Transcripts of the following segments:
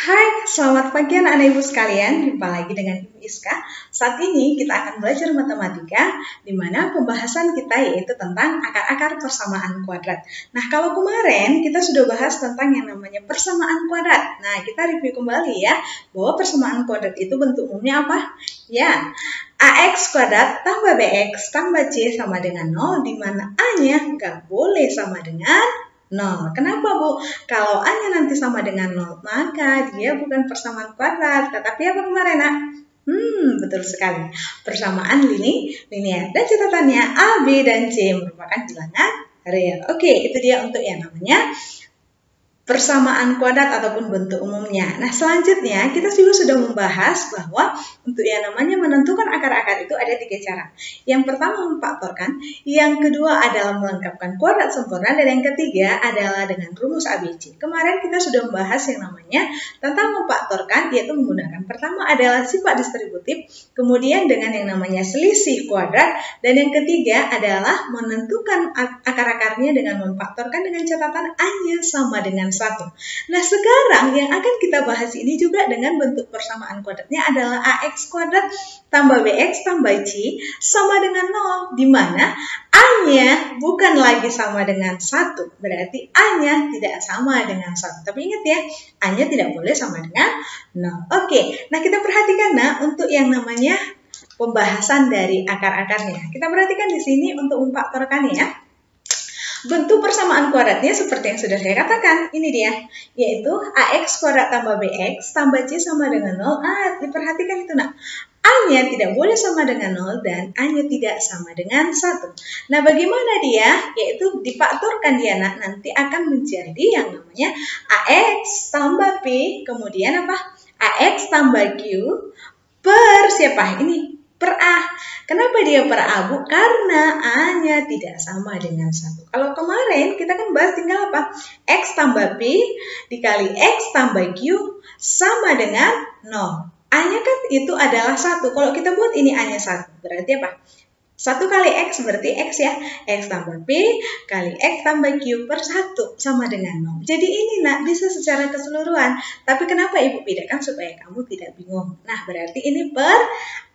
Hai, selamat pagi anak-anak ibu sekalian. Jumpa lagi dengan Ibu Iska. Saat ini kita akan belajar matematika, di mana pembahasan kita yaitu tentang akar-akar persamaan kuadrat. Nah, kalau kemarin kita sudah bahas tentang yang namanya persamaan kuadrat. Nah, kita review kembali ya, bahwa persamaan kuadrat itu bentuk umumnya apa? Ya, AX kuadrat tambah BX tambah C sama dengan 0, di mana A-nya nggak boleh sama dengan 0. Kenapa, Bu? Kalau A-nya nanti sama dengan 0, maka dia bukan persamaan kuadrat. Tetapi apa kemarin, Nak? Betul sekali. Persamaan linear. Dan catatannya A, B, dan C merupakan bilangan real. Oke, itu dia untuk yang namanya persamaan kuadrat ataupun bentuk umumnya. Nah, selanjutnya kita juga sudah membahas bahwa untuk yang namanya menentukan akar-akar itu ada 3 cara. Yang pertama memfaktorkan, yang kedua adalah melengkapkan kuadrat sempurna, dan yang ketiga adalah dengan rumus ABC. Kemarin kita sudah membahas yang namanya tentang memfaktorkan, yaitu menggunakan pertama adalah sifat distributif, kemudian dengan yang namanya selisih kuadrat, dan yang ketiga adalah menentukan akar-akarnya dengan memfaktorkan dengan catatan A-nya sama dengan 1. Nah, sekarang yang akan kita bahas ini juga dengan bentuk persamaan kuadratnya adalah AX kuadrat tambah BX tambah C sama dengan 0, di mana A-nya bukan lagi sama dengan 1, berarti A-nya tidak sama dengan 1. Tapi ingat ya, A-nya tidak boleh sama dengan 0. Oke, nah kita perhatikan untuk yang namanya pembahasan dari akar-akarnya. Kita perhatikan di sini untuk memfaktorkan ya. Bentuk persamaan kuadratnya seperti yang sudah saya katakan, ini dia, yaitu AX kuadrat tambah BX tambah C sama dengan 0. Diperhatikan itu, Nak. A-nya tidak boleh sama dengan 0 dan A-nya tidak sama dengan 1. Nah, bagaimana dia? Yaitu difaktorkan dia, Nak. Nanti akan menjadi yang namanya AX tambah P, kemudian apa? AX tambah Q per siapa? Ini per A. Kenapa dia per A, Bu? Karena A-nya tidak sama dengan 1. Kalau kemarin kita kan bahas tinggal apa? X tambah P dikali X tambah Q sama dengan 0. A-nya kan itu adalah 1. Kalau kita buat ini A-nya 1, berarti apa? 1 kali X berarti X ya. X tambah P kali X tambah Q per 1 sama dengan 0. Jadi ini, Nak, bisa secara keseluruhan. Tapi kenapa Ibu bedakan supaya kamu tidak bingung? Nah, berarti ini per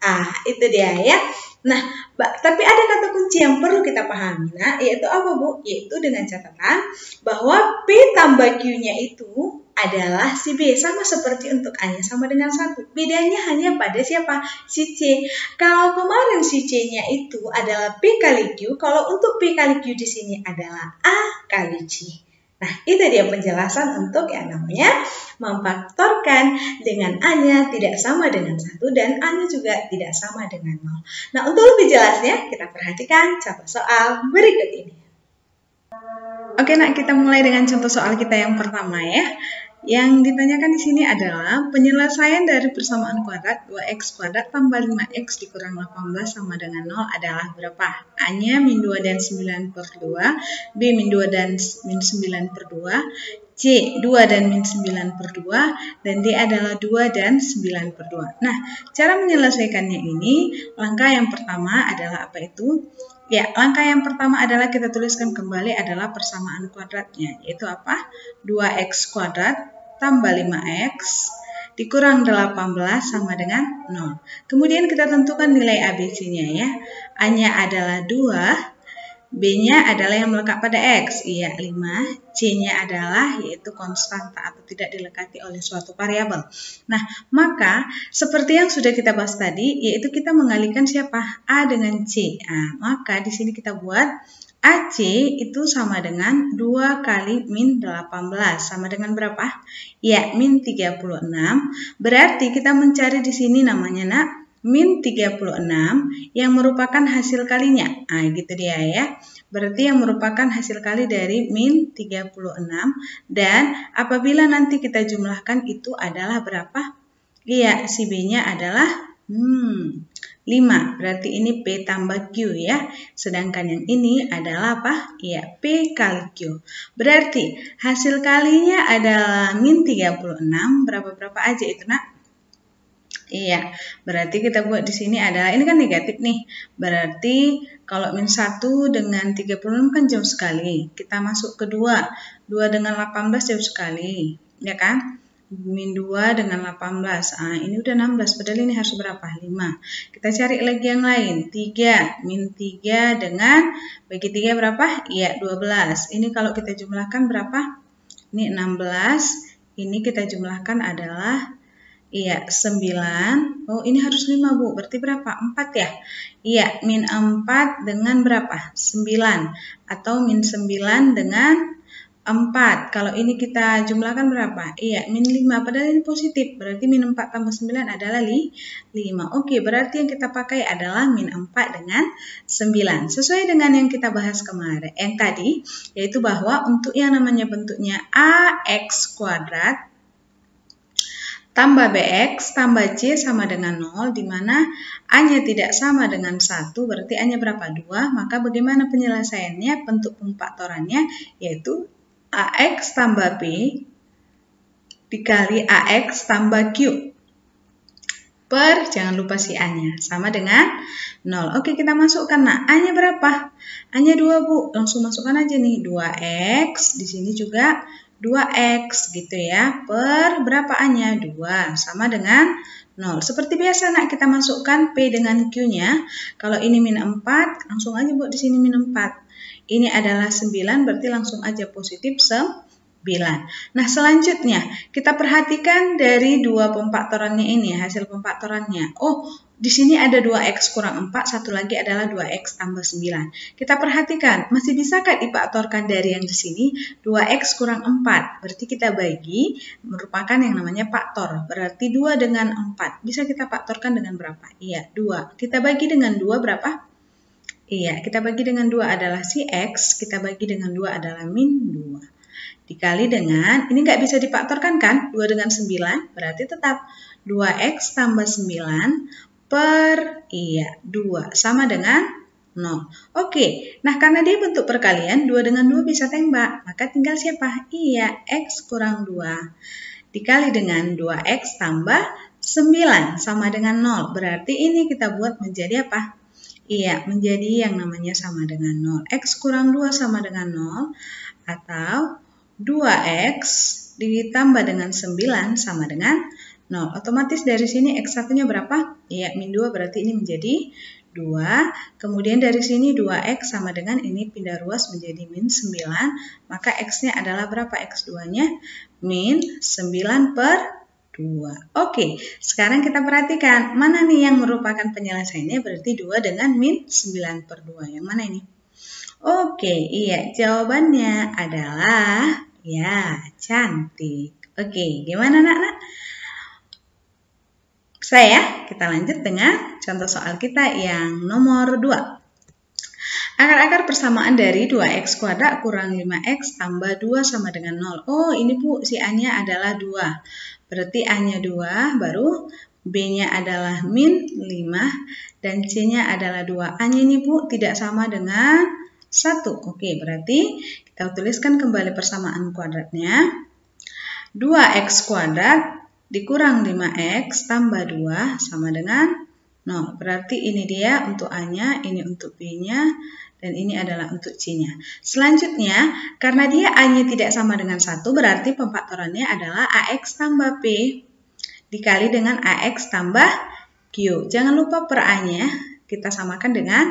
A. Itu dia ya. Nah, tapi ada kata kunci yang perlu kita pahami, Nak, yaitu apa, Bu? Yaitu dengan catatan bahwa P tambah Q-nya itu adalah si B, sama seperti untuk A-nya sama dengan 1. Bedanya hanya pada siapa? Si C. Kalau kemarin si C-nya itu adalah P kali Q, kalau untuk P kali Q di sini adalah A kali C. Nah, itu dia penjelasan untuk yang namanya memfaktorkan dengan A-nya tidak sama dengan 1 dan A-nya juga tidak sama dengan 0. Nah, untuk lebih jelasnya, kita perhatikan contoh soal berikut ini. Oke, Nak, kita mulai dengan contoh soal kita yang pertama ya. Yang ditanyakan di sini adalah penyelesaian dari persamaan kuadrat 2x kuadrat tambah 5x dikurang 18 sama dengan 0 adalah berapa? A-nya min 2 dan 9 per 2, B min 2 dan min 9 per 2, C 2 dan min 9 per 2, dan D adalah 2 dan 9 per 2. Nah, cara menyelesaikannya ini, langkah yang pertama adalah apa itu? Ya, langkah yang pertama adalah kita tuliskan kembali adalah persamaan kuadratnya, yaitu apa? 2x kuadrat tambah 5x dikurang 18 sama dengan 0. Kemudian kita tentukan nilai ABC-nya ya. A-nya adalah 2, B-nya adalah yang melekat pada X, iya 5, C-nya adalah yaitu konstanta atau tidak dilekati oleh suatu variabel. Nah, maka seperti yang sudah kita bahas tadi, yaitu kita mengalihkan siapa? A dengan C. Nah, maka di sini kita buat AC itu sama dengan 2 kali min 18, sama dengan berapa? Ya, min 36. Berarti kita mencari di sini namanya, Nak, min 36 yang merupakan hasil kalinya. Nah, gitu dia ya. Berarti yang merupakan hasil kali dari min 36, dan apabila nanti kita jumlahkan itu adalah berapa? Iya, si B-nya adalah 5. Berarti ini P tambah Q ya. Sedangkan yang ini adalah apa? Iya, P kali Q. Berarti hasil kalinya adalah min 36. Berapa aja itu, Nak? Iya, berarti kita buat di sini adalah, ini kan negatif nih. Berarti kalau min 1 dengan 36 kan jauh sekali. Kita masuk ke 2. 2 dengan 18 jauh sekali, ya kan? min 2 dengan 18. Ini udah 16, padahal ini harus berapa? 5. Kita cari lagi yang lain. 3, min 3 dengan, bagi 3 berapa? Iya, 12. Ini kalau kita jumlahkan berapa? Ini 16. Ini kita jumlahkan adalah, iya, 9. Oh, ini harus 5, Bu. Berarti berapa? 4 ya? Iya, min 4 dengan berapa? 9. Atau min 9 dengan 4. Kalau ini kita jumlahkan berapa? Iya, min 5. Padahal ini positif. Berarti min 4 tambah 9 adalah 5. Oke, berarti yang kita pakai adalah min 4 dengan 9. Sesuai dengan yang kita bahas kemarin, yang tadi, yaitu bahwa untuk yang namanya bentuknya AX kuadrat tambah BX tambah C sama dengan 0, di mana A-nya tidak sama dengan 1, berarti A-nya berapa? 2, maka bagaimana penyelesaiannya? Bentuk pemfaktorannya yaitu AX tambah B dikali AX tambah Q per, jangan lupa si A-nya, sama dengan 0. Oke, kita masukkan. Nah, A-nya berapa? A-nya 2, Bu. Langsung masukkan aja nih, 2X, di sini juga 2X gitu ya, per berapa A-nya? 2, sama dengan 0. Seperti biasa nak, kita masukkan P dengan Q-nya. Kalau ini min 4, langsung aja buat di sini min 4. Ini adalah 9, berarti langsung aja positif 9. Nah, selanjutnya kita perhatikan dari dua pemfaktorannya ini, hasil pemfaktorannya. Oh, di sini ada 2X kurang 4, satu lagi adalah 2X tambah 9. Kita perhatikan, masih bisakah difaktorkan dari yang di sini? 2X kurang 4, berarti kita bagi, merupakan yang namanya faktor. Berarti 2 dengan 4, bisa kita faktorkan dengan berapa? Iya, 2. Kita bagi dengan 2 berapa? Iya, kita bagi dengan 2 adalah si X, kita bagi dengan 2 adalah min 2. Dikali dengan, ini nggak bisa difaktorkan kan? 2 dengan 9, berarti tetap 2X tambah 9 per, iya, 2, sama dengan 0. Oke, nah karena dia bentuk perkalian, 2 dengan 2 bisa tembak, maka tinggal siapa? Iya, X kurang 2. Dikali dengan 2X tambah 9, sama dengan 0. Berarti ini kita buat menjadi apa? Iya, menjadi yang namanya sama dengan 0. X kurang 2 sama dengan 0, atau 2X ditambah dengan 9 sama dengan 0. Otomatis dari sini X1-nya berapa? Ya, min 2, berarti ini menjadi 2. Kemudian dari sini 2X sama dengan ini pindah ruas menjadi min 9. Maka X-nya adalah berapa? X2-nya min 9 per 2. Oke, sekarang kita perhatikan. Mana nih yang merupakan penyelesaiannya? Berarti 2 dengan min 9 per 2. Yang mana ini? Oke, iya. Jawabannya adalah, ya, cantik. Oke, gimana nak? Saya, kita lanjut dengan contoh soal kita yang nomor 2. Akar-akar persamaan dari 2x kuadrat kurang 5x tambah 2 sama dengan 0. Oh, ini Bu, si A-nya adalah 2. Berarti A-nya 2, baru B-nya adalah min 5, dan C-nya adalah 2. A-nya ini Bu, tidak sama dengan 1. Oke, berarti kita tuliskan kembali persamaan kuadratnya. 2x kuadrat dikurang 5x tambah 2 sama dengan 0. Berarti ini dia untuk A-nya, ini untuk B-nya, dan ini adalah untuk C-nya. Selanjutnya, karena dia A-nya tidak sama dengan 1, berarti pemfaktorannya adalah AX tambah P dikali dengan AX tambah Q. Jangan lupa per A-nya kita samakan dengan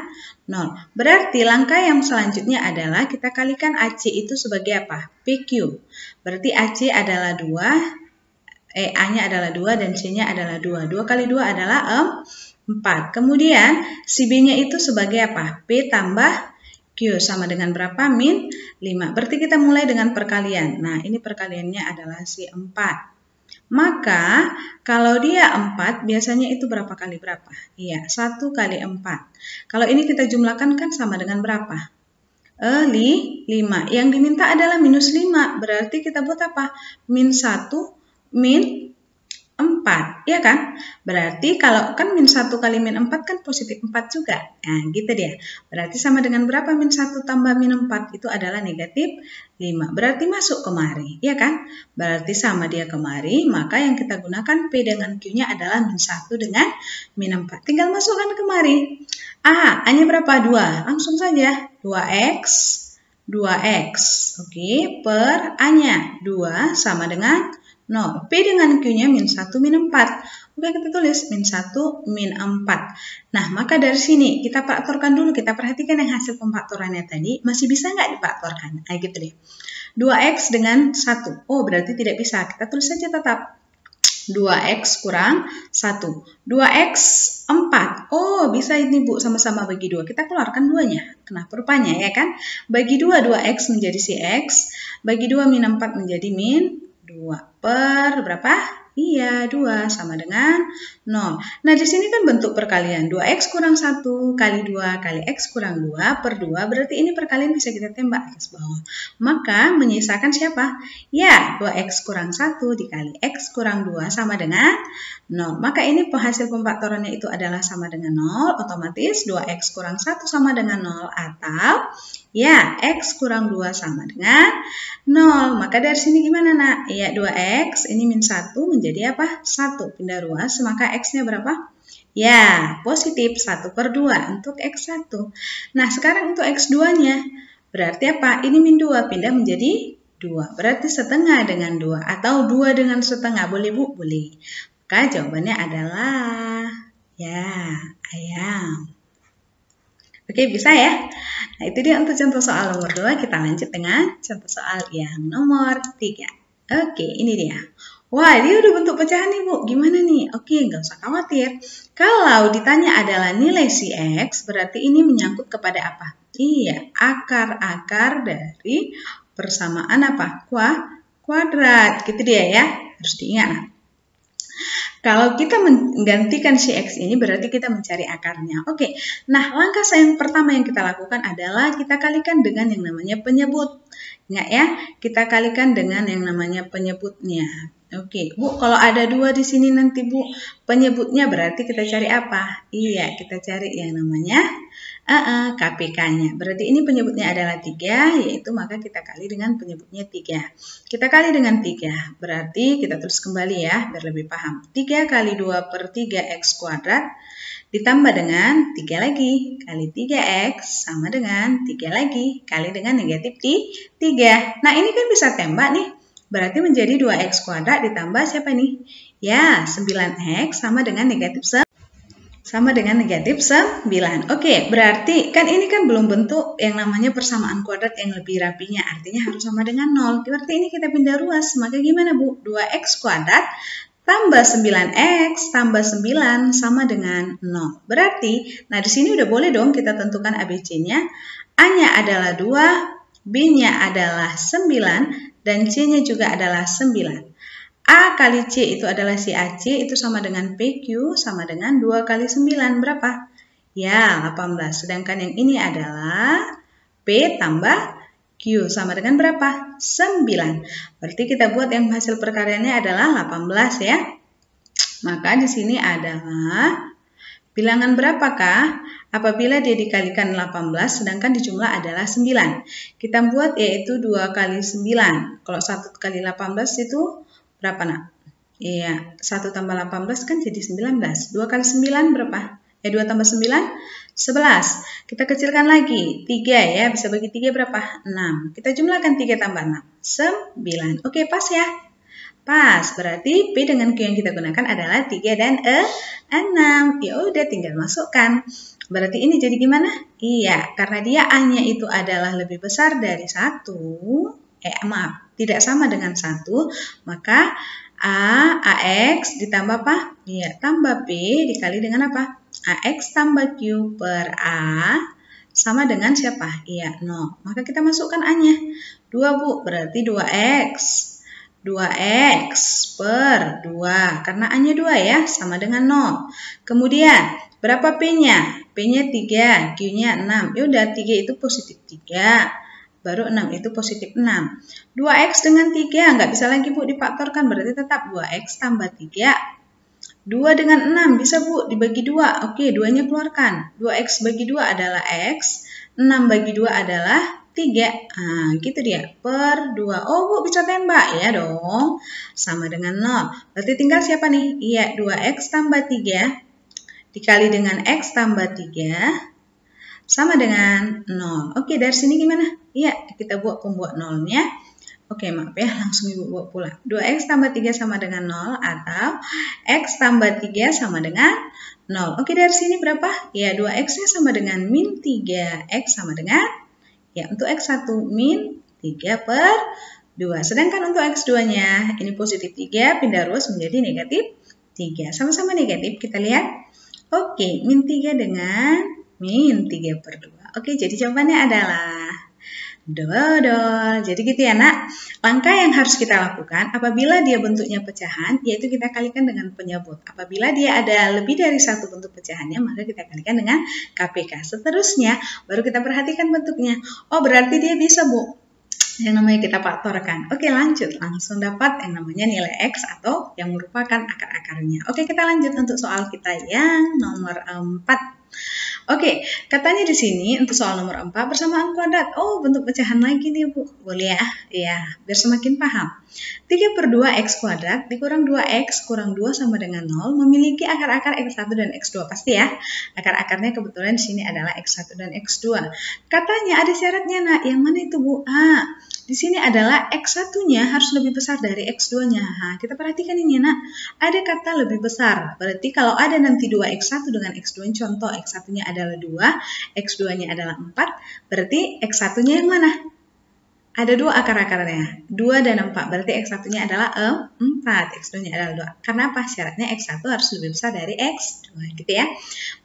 0. Berarti langkah yang selanjutnya adalah kita kalikan AC itu sebagai apa? PQ. Berarti AC adalah 2, A-nya adalah 2 dan C-nya adalah 2. 2 kali 2 adalah 4. Kemudian si B-nya itu sebagai apa? P tambah Q sama dengan berapa? Min 5. Berarti kita mulai dengan perkalian. Nah, ini perkaliannya adalah si 4. Maka kalau dia 4, biasanya itu berapa kali berapa? Iya, 1 kali 4. Kalau ini kita jumlahkan kan sama dengan berapa? 5. Yang diminta adalah minus 5. Berarti kita buat apa? Min 1, min 4. Iya kan? Berarti kalau kan min 1 kali min 4 kan positif 4 juga. Nah, gitu dia. Berarti sama dengan berapa? Min 1 tambah min 4 itu adalah negatif 5. Berarti masuk kemari. Iya kan? Berarti sama dia kemari. Maka yang kita gunakan P dengan Q-nya adalah min 1 dengan min 4. Tinggal masukkan kemari. A-nya berapa? 2. Langsung saja. 2x. Oke, per A-nya 2 sama dengan 0. P dengan Q-nya min 1, min 4. Oke, kita tulis min 1, min 4. Nah, maka dari sini kita faktorkan dulu. Kita perhatikan yang hasil pemfaktorannya tadi. Masih bisa nggak difaktorkan? Nah, gitu deh. 2X dengan 1. Oh, berarti tidak bisa. Kita tulis saja tetap. 2X kurang 1. 2X 4. Oh, bisa ini Bu, sama-sama bagi 2. Kita keluarkan 2-nya. Kenapa rupanya ya kan? Bagi 2, 2X menjadi si X. Bagi 2, min 4 menjadi min 2. Per berapa? Iya, 2 sama dengan 0. Nah, di sini kan bentuk perkalian. 2X kurang 1 kali 2 kali X kurang 2 per 2. Berarti ini perkalian bisa kita tembak atas bawah. Maka menyisakan siapa? Ya, 2X kurang 1 dikali X kurang 2 sama dengan 0. Maka ini hasil pemfaktorannya itu adalah sama dengan 0. Otomatis 2X kurang 1 sama dengan 0. Atau ya, X kurang 2 sama dengan 0. Maka dari sini gimana nak? Ya, 2X ini min 1 menjadi apa? 1. Pindah ruas, maka X-nya berapa? Ya, positif 1 per 2 untuk X1. Nah, sekarang untuk X2-nya. Berarti apa? Ini min 2 pindah menjadi 2. Berarti setengah dengan 2. Atau 2 dengan setengah. Boleh Bu? Boleh. Maka jawabannya adalah ya, ayam. Oke, bisa ya? Nah, itu dia untuk contoh soal nomor 2. Kita lanjut dengan contoh soal yang nomor 3. Oke, ini dia. Wah, dia udah bentuk pecahan nih, Bu. Gimana nih? Oke, nggak usah khawatir. Kalau ditanya adalah nilai si X, berarti ini menyangkut kepada apa? Iya, akar-akar dari persamaan apa? Kuadrat. Gitu dia ya. Harus diingat. Nah. Kalau kita menggantikan si X ini berarti kita mencari akarnya. Oke, nah langkah yang pertama yang kita lakukan adalah kita kalikan dengan yang namanya penyebut. Ingat ya, kita kalikan dengan yang namanya penyebutnya. Oke, Bu, kalau ada 2 di sini nanti Bu, penyebutnya berarti kita cari apa? Iya, kita cari yang namanya KPK-nya. Berarti ini penyebutnya adalah 3, yaitu maka kita kali dengan penyebutnya 3. Kita kali dengan 3, berarti kita tulis kembali ya, biar lebih paham. 3 kali 2 per 3X kuadrat, ditambah dengan 3 lagi, kali 3X sama dengan 3 lagi, kali dengan negatif 3. Nah, ini kan bisa tembak nih, berarti menjadi 2X kuadrat ditambah siapa nih? Ya, 9X sama dengan negatif 9. Oke, berarti kan ini kan belum bentuk yang namanya persamaan kuadrat yang lebih rapinya. Artinya harus sama dengan 0. Berarti ini kita pindah ruas. Maka gimana Bu? 2X kuadrat tambah 9X tambah 9 sama dengan 0. Berarti, nah di sini udah boleh dong kita tentukan ABC-nya. A-nya adalah 2, B-nya adalah 9, dan C-nya juga adalah 9. A kali C itu adalah si AC, itu sama dengan PQ, sama dengan 2 kali 9, berapa? Ya, 18. Sedangkan yang ini adalah P tambah Q, sama dengan berapa? 9. Berarti kita buat yang hasil perkaryaannya adalah 18 ya. Maka di sini adalah bilangan berapakah? Apabila dia dikalikan 18, sedangkan di jumlah adalah 9. Kita buat yaitu 2 kali 9. Kalau 1 kali 18 itu berapa nak? Iya, 1 tambah 18 kan jadi 19. 2 kali 9 berapa? 2 tambah 9, 11. Kita kecilkan lagi, 3 ya, bisa bagi 3 berapa? 6. Kita jumlahkan 3 tambah 6, 9. Oke, pas ya? Pas, berarti P dengan Q yang kita gunakan adalah 3 dan 6. Ya udah, tinggal masukkan. Berarti ini jadi gimana? Iya, karena dia A-nya itu adalah lebih besar dari 1. Tidak sama dengan 1, maka AX ditambah apa? Iya, tambah P dikali dengan apa? AX tambah Q per A sama dengan siapa? Iya, 0. Maka kita masukkan A-nya. 2 Bu, berarti 2X. 2X per 2, karena A-nya 2 ya, sama dengan 0. Kemudian, berapa P-nya? P-nya 3, Q-nya 6. Yaudah, 3 itu positif 3. Baru 6 itu positif 6. 2X dengan 3 nggak bisa lagi Bu difaktorkan, berarti tetap 2X tambah 3. 2 dengan 6 bisa Bu dibagi 2. Oke, 2-nya keluarkan. 2X bagi 2 adalah X, 6 bagi 2 adalah 3. Nah, gitu dia. Per 2. Oh Bu, bisa tembak ya dong. Sama dengan 0. Berarti tinggal siapa nih? Iya, 2X tambah 3 dikali dengan X tambah 3 sama dengan 0. Oke, dari sini gimana? Iya, kita buat pembuat 0-nya. Oke, maaf ya, langsung Ibu bawa pulang. 2x tambah 3 sama dengan 0 atau x tambah 3 sama dengan 0. Oke, dari sini berapa? Ya, 2x-nya sama dengan min 3. X sama dengan, ya untuk x1 min 3 per 2. Sedangkan untuk x2-nya, ini positif 3, pindah ruas menjadi negatif 3. Sama-sama negatif, kita lihat. Oke, min 3 dengan min 3 per 2. Oke, jadi jawabannya adalah dodol. Jadi gitu ya nak. Langkah yang harus kita lakukan apabila dia bentuknya pecahan, yaitu kita kalikan dengan penyebut. Apabila dia ada lebih dari satu bentuk pecahannya, maka kita kalikan dengan KPK. Seterusnya, baru kita perhatikan bentuknya. Oh, berarti dia bisa, Bu, yang namanya kita faktorkan. Oke, lanjut. Langsung dapat yang namanya nilai X atau yang merupakan akar-akarnya. Oke, kita lanjut untuk soal kita yang nomor 4. Oke, katanya di sini untuk soal nomor 4 persamaan kuadrat. Oh, bentuk pecahan lagi nih, Bu. Boleh ya? Iya, biar semakin paham. 3 per 2x kuadrat dikurang 2x kurang 2 sama dengan 0 memiliki akar-akar x1 dan x2. Pasti ya, akar-akarnya kebetulan di sini adalah x1 dan x2. Katanya ada syaratnya, nak. Yang mana itu, Bu? Di sini adalah x1-nya harus lebih besar dari x2-nya. Kita perhatikan ini, nak. Ada kata lebih besar. Berarti kalau ada nanti 2x1 dengan x2, contoh x1-nya adalah 2, x2-nya adalah 4, berarti x1-nya yang mana? Ada 2 akar-akarnya, 2 dan 4, berarti x1-nya adalah 4, x2-nya adalah 2. Karena apa? Syaratnya x1 harus lebih besar dari x2, gitu ya.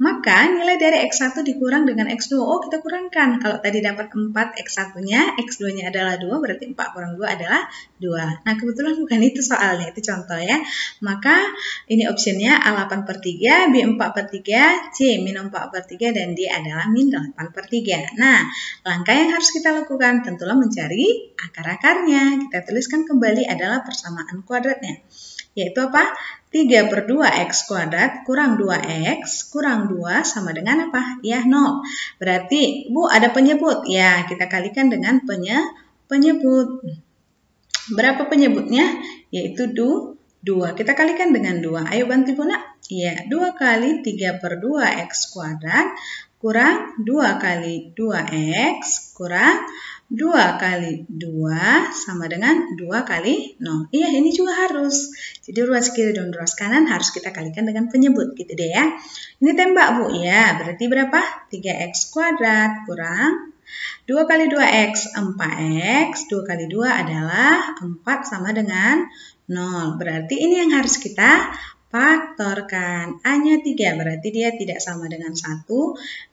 Maka nilai dari x1 dikurang dengan x2, oh kita kurangkan. Kalau tadi dapat 4 x1-nya, x2-nya adalah 2, berarti 4 kurang 2 adalah 2. Nah, kebetulan bukan itu soalnya, itu contoh ya. Maka ini optionnya A8 per 3, B4 per 3, C min 4 per 3, dan D adalah min 8 per 3. Nah, langkah yang harus kita lakukan tentulah mencari akar-akarnya. Kita tuliskan kembali adalah persamaan kuadratnya. Yaitu apa? 3 per 2x kuadrat kurang 2x kurang 2 sama dengan apa? Ya, 0. Berarti, Bu, ada penyebut. Ya, kita kalikan dengan penyebut. Berapa penyebutnya? Yaitu 2. Kita kalikan dengan 2. Ayo bantu Bu, nak. Ya, 2 kali 3 per 2x kuadrat kurang 2 kali 2x kurang 2 kali 2 sama dengan 2 kali 0. Iya, ini juga harus. Jadi ruas kiri dan ruas kanan harus kita kalikan dengan penyebut, gitu deh ya. Ini tembak, Bu. Ya, berarti berapa? 3x kuadrat kurang 2 kali 2x, 4x. 2 kali 2 adalah 4 sama dengan 0. Berarti ini yang harus kita faktorkan. A-nya 3, berarti dia tidak sama dengan 1.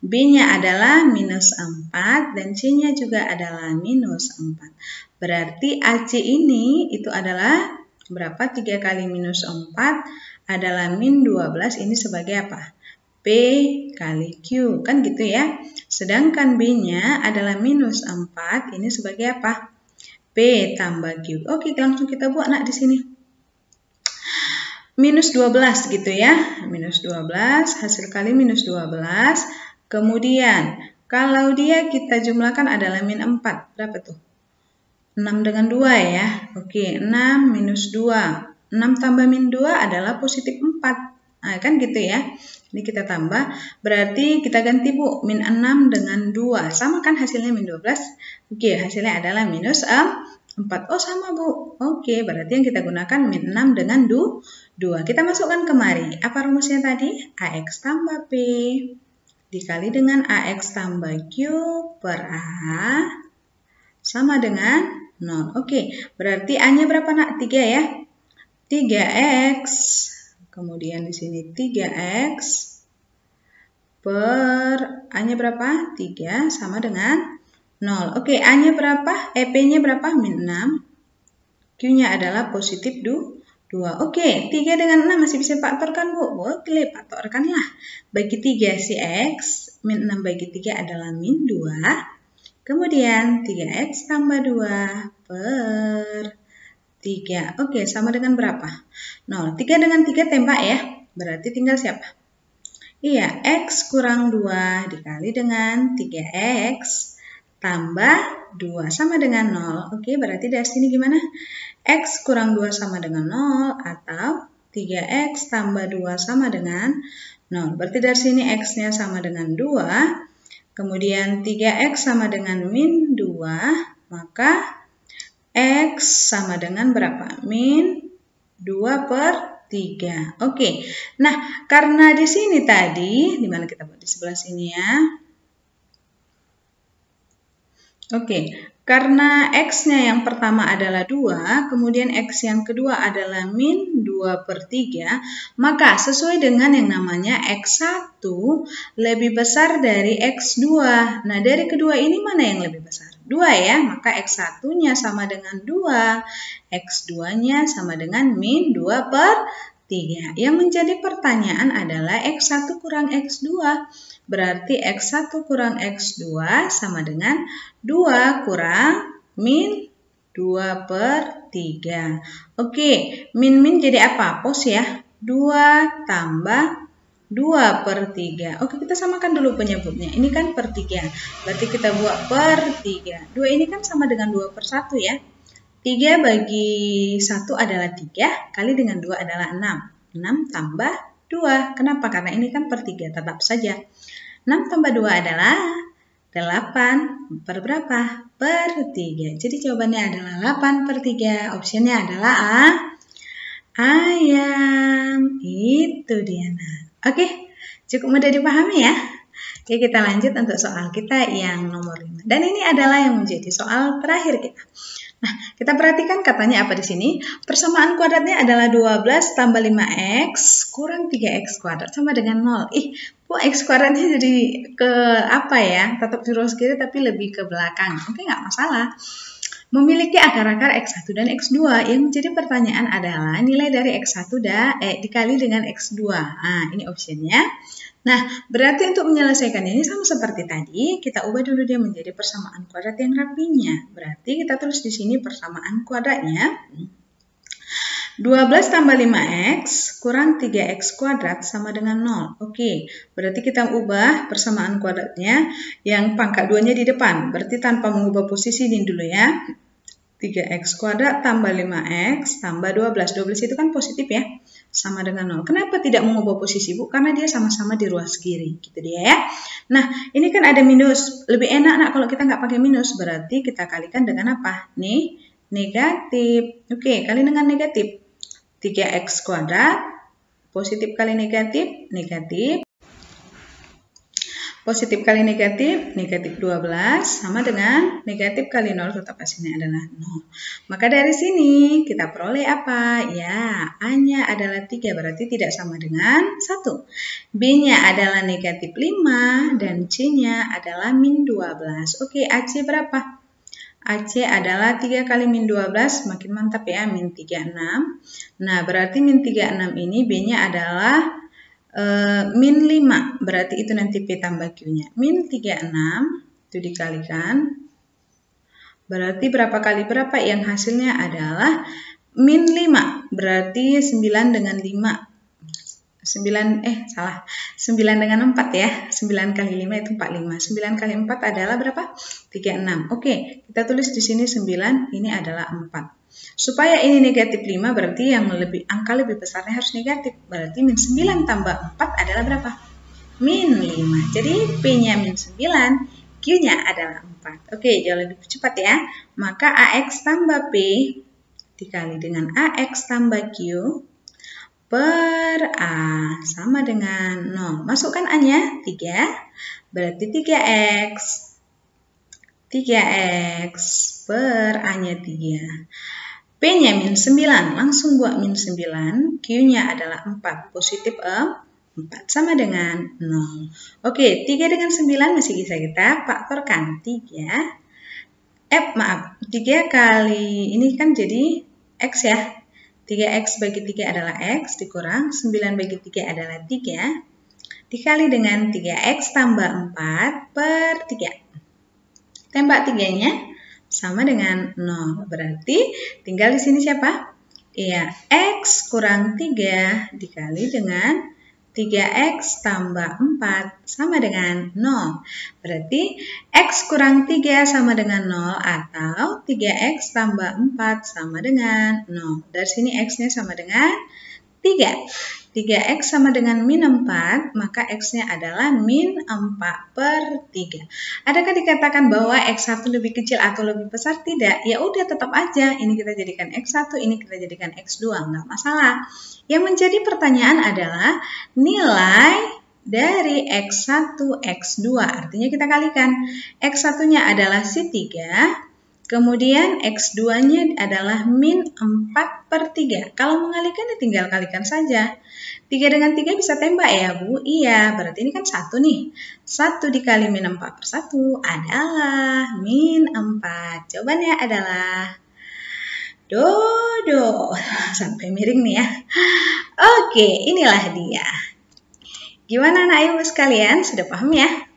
B-nya adalah minus 4, dan C-nya juga adalah minus 4. Berarti AC ini itu adalah berapa? 3 kali minus 4 adalah min 12. Ini sebagai apa? P kali Q, kan gitu ya. Sedangkan B-nya adalah minus 4, ini sebagai apa? P tambah Q. Oke, langsung kita buat, nak, di sini. Minus 12 gitu ya, minus 12, hasil kali minus 12, kemudian kalau dia kita jumlahkan adalah min 4, berapa tuh? 6 dengan 2 ya, oke, 6 minus 2, 6 tambah min 2 adalah positif 4, nah, kan gitu ya, ini kita tambah, berarti kita ganti, Bu, min 6 dengan 2, sama kan hasilnya min 12, oke, hasilnya adalah minus 4, oh sama, Bu, oke, berarti yang kita gunakan min 6 dengan 2, kita masukkan kemari, apa rumusnya tadi? AX tambah P dikali dengan AX tambah Q per A sama dengan 0, oke, berarti A-nya berapa, nak? 3 ya, 3X, kemudian di sini 3X per A-nya berapa? 3 sama dengan 0. Oke, A-nya berapa? P-nya berapa? Min 6. Q-nya adalah positif 2. Oke, 3 dengan 6 masih bisa faktorkan, Bu. Boleh, faktorkanlah. Bagi 3 si X, min 6 bagi 3 adalah min 2. Kemudian 3X tambah 2 per 3. Oke, sama dengan berapa? 0. 3 dengan 3 tembak ya. Berarti tinggal siapa? Iya, X kurang 2 dikali dengan 3X tambah 2 sama dengan 0. Oke, berarti dari sini gimana? X kurang 2 sama dengan 0 atau 3X tambah 2 sama dengan 0. Berarti dari sini X-nya sama dengan 2. Kemudian 3X sama dengan min 2. Maka X sama dengan berapa? Min 2/3. Oke. Nah, karena di sini tadi, di mana kita buat di sebelah sini ya. Oke, karena X-nya yang pertama adalah 2, kemudian X yang kedua adalah min 2/3, maka sesuai dengan yang namanya X1 lebih besar dari X2. Nah, dari kedua ini mana yang lebih besar? 2 ya, maka X1-nya sama dengan 2, X2-nya sama dengan min 2/3. Yang menjadi pertanyaan adalah X1 kurang X2. Berarti X1 kurang X2 sama dengan 2 kurang min 2/3. Oke, min jadi apa? Pos ya. 2 tambah 2/3. Oke, kita samakan dulu penyebutnya. Ini kan per 3. Berarti kita buat per 3. 2 ini kan sama dengan 2/1 ya. 3 bagi 1 adalah 3, kali dengan 2 adalah 6. 6 tambah 2. Kenapa? Karena ini kan per 3, tetap saja. 6 tambah 2 adalah 8 per berapa? Per 3. Jadi jawabannya adalah 8/3. Opsinya adalah A. Ayam. Itu dia. Nah, oke, cukup mudah dipahami ya. Oke, kita lanjut untuk soal kita yang nomor 5. Dan ini adalah yang menjadi soal terakhir kita. Nah, kita perhatikan katanya apa di sini? Persamaan kuadratnya adalah 12 tambah 5x kurang 3x kuadrat sama dengan 0. Kok x kuadratnya jadi ke apa ya? Tetap di ruas kiri tapi lebih ke belakang. Oke, nggak masalah. Memiliki akar-akar X1 dan X2. Yang menjadi pertanyaan adalah nilai dari X1 dikali dengan X2. Nah, ini opsinya. Nah, berarti untuk menyelesaikan ini sama seperti tadi, kita ubah dulu dia menjadi persamaan kuadrat yang rapinya. Berarti kita tulis di sini persamaan kuadratnya. 12 tambah 5x kurang 3x kuadrat sama dengan 0. Oke, berarti kita ubah persamaan kuadratnya yang pangkat 2-nya di depan. Berarti tanpa mengubah posisi ini dulu ya. 3x kuadrat tambah 5x tambah 12. 12 itu kan positif ya. Sama dengan 0. Kenapa tidak mengubah posisi, Bu? Karena dia sama-sama di ruas kiri. Gitu dia ya. Nah, ini kan ada minus. Lebih enak nak kalau kita nggak pakai minus. Berarti kita kalikan dengan apa? Nih, negatif. Oke, kali dengan negatif. 3x kuadrat. Positif kali negatif, negatif. Positif kali negatif, negatif 12, sama dengan negatif kali 0, tetap hasilnya adalah 0. Maka dari sini kita peroleh apa? Ya, A-nya adalah 3, berarti tidak sama dengan 1. B-nya adalah negatif 5, dan C-nya adalah min 12. Oke, AC berapa? AC adalah 3 kali min 12, makin mantap ya, min 36. Nah, berarti min 36 ini B-nya adalah min 5, berarti itu nanti P tambah Q-nya. Min 36, itu dikalikan. Berarti berapa kali berapa? Yang hasilnya adalah min 5, berarti 9 dengan 5. 9 dengan 4 ya. 9 kali 5 itu 45. 9 kali 4 adalah berapa? 36. Oke, kita tulis di sini 9, ini adalah 4. Supaya ini negatif 5 berarti yang angka lebih besarnya harus negatif. Berarti min 9 tambah 4 adalah berapa? Min 5. Jadi P-nya min 9, Q-nya adalah 4. Oke, jauh lebih cepat ya. Maka AX tambah P dikali dengan AX tambah Q per A sama dengan 0. Masukkan A-nya 3, berarti 3X. 3X per A-nya 3. P-nya min 9, langsung buat min 9. Q-nya adalah 4, positif 4 sama dengan 0. Oke, 3 dengan 9 masih bisa kita faktorkan. 3 kali, ini kan jadi X ya. 3X bagi 3 adalah X, dikurang 9 bagi 3 adalah 3, dikali dengan 3X tambah 4 per 3. Tembak 3-nya sama dengan 0. Berarti tinggal di sini siapa? Iya, X kurang 3 dikali dengan 3X tambah 4 sama dengan 0. Berarti X kurang 3 sama dengan 0 atau 3X tambah 4 sama dengan 0. Dari sini X-nya sama dengan 3. 3x sama dengan min 4, maka x-nya adalah min 4/3. Adakah dikatakan bahwa x1 lebih kecil atau lebih besar? Tidak. Ya udah, tetap aja. Ini kita jadikan x1, ini kita jadikan x2, nggak masalah. Yang menjadi pertanyaan adalah nilai dari x1, x2. Artinya kita kalikan. X1-nya adalah si 3. Kemudian X2-nya adalah min 4/3. Kalau mengalihkan ya tinggal kalikan saja. 3 dengan 3 bisa tembak ya Bu? Iya, berarti ini kan 1 nih. 1 dikali min 4/1 adalah min 4. Jawabannya adalah dodo. Sampai miring nih ya. Oke, inilah dia. Gimana anak ibu sekalian? Sudah paham ya?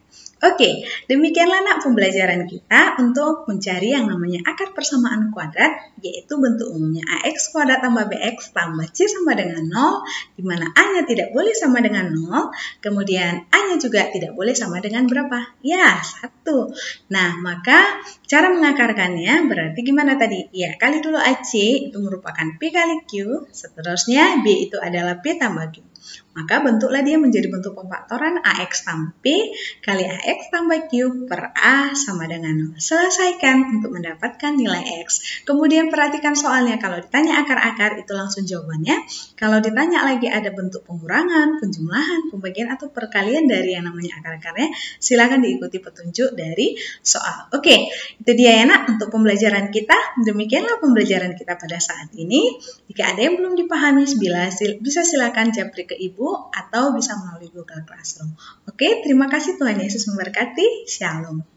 Oke, demikianlah nak pembelajaran kita untuk mencari yang namanya akar persamaan kuadrat, yaitu bentuk umumnya ax kuadrat tambah bx tambah c sama dengan 0, di mana a-nya tidak boleh sama dengan 0, kemudian a-nya juga tidak boleh sama dengan berapa? Ya, 1. Nah, maka cara mengakarkannya berarti gimana tadi? Ya, kali dulu ac itu merupakan p kali q, seterusnya b itu adalah p tambah q. Maka bentuklah dia menjadi bentuk pemfaktoran AX tambah P kali AX tambah Q per A sama dengan 0. Selesaikan untuk mendapatkan nilai X. Kemudian perhatikan soalnya, kalau ditanya akar-akar itu langsung jawabannya. Kalau ditanya lagi ada bentuk pengurangan, penjumlahan, pembagian atau perkalian dari yang namanya akar-akarnya, silakan diikuti petunjuk dari soal. Oke, itu dia ya nak untuk pembelajaran kita. Demikianlah pembelajaran kita pada saat ini. Jika ada yang belum dipahami, bisa silakan japri ke Ibu atau bisa melalui Google Classroom. Oke, terima kasih, Tuhan Yesus memberkati. Shalom.